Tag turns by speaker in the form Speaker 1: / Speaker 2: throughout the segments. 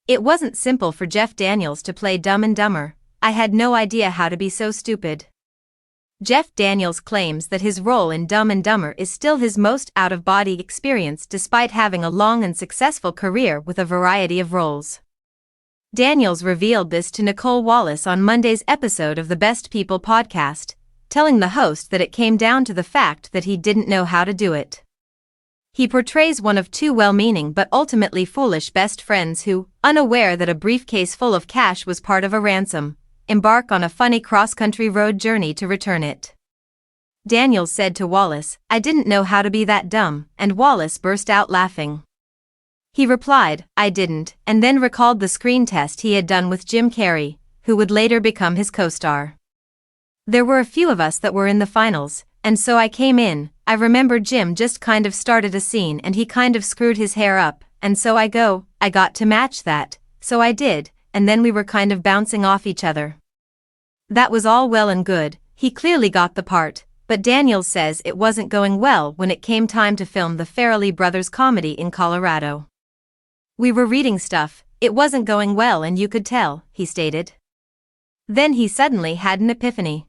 Speaker 1: It wasn't simple for Jeff Daniels to play Dumb and Dumber. I had no idea how to be so stupid. Jeff Daniels claims that his role in Dumb and Dumber is still his most out-of-body experience despite having a long and successful career with a variety of roles. Daniels revealed this to Nicole Wallace on Monday's episode of the Best People podcast, telling the host that it came down to the fact that he didn't know how to do it. He portrays one of two well-meaning but ultimately foolish best friends who, unaware that a briefcase full of cash was part of a ransom, embark on a funny cross-country road journey to return it. Daniels said to Wallace, "I didn't know how to be that dumb," and Wallace burst out laughing. He replied, "I didn't," and then recalled the screen test he had done with Jim Carrey, who would later become his co-star. "There were a few of us that were in the finals, and so I came in. I remember Jim just kind of started a scene and he kind of screwed his hair up, and so I got to match that, so I did, and then we were kind of bouncing off each other." That was all well and good, he clearly got the part, but Daniels says it wasn't going well when it came time to film the Farrelly Brothers comedy in Colorado. "We were reading stuff, it wasn't going well and you could tell," he stated. Then he suddenly had an epiphany.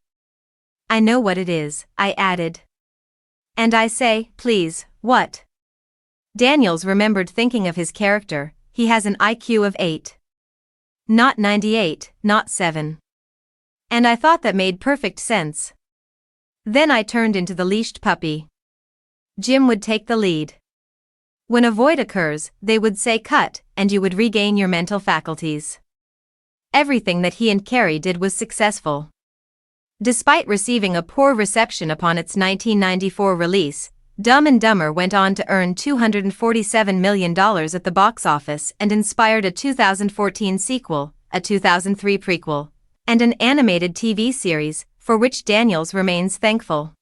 Speaker 1: "I know what it is," I added. And I say, "Please, what?" Daniels remembered thinking of his character, he has an IQ of 8. Not 98, not 7. And I thought that made perfect sense. Then I turned into the leashed puppy. Jim would take the lead. When a void occurs, they would say cut, and you would regain your mental faculties. Everything that he and Carrey did was successful. Despite receiving a poor reception upon its 1994 release, Dumb and Dumber went on to earn $247 million at the box office and inspired a 2014 sequel, a 2003 prequel, and an animated TV series, for which Daniels remains thankful.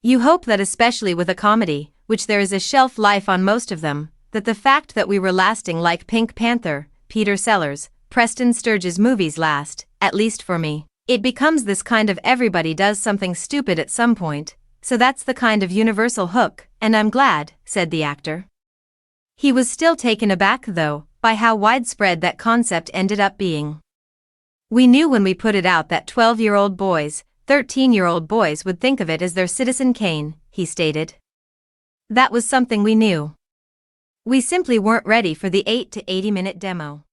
Speaker 1: You hope that especially with a comedy, which there is a shelf life on most of them, that the fact that we were lasting like Pink Panther, Peter Sellers, Preston Sturges movies last, at least for me, it becomes this kind of everybody does something stupid at some point, so that's the kind of universal hook, and I'm glad, said the actor. He was still taken aback though, by how widespread that concept ended up being. "We knew when we put it out that 12-year-old boys, 13-year-old boys would think of it as their Citizen Kane," he stated. "That was something we knew. We simply weren't ready for the 8 to 80-minute demo."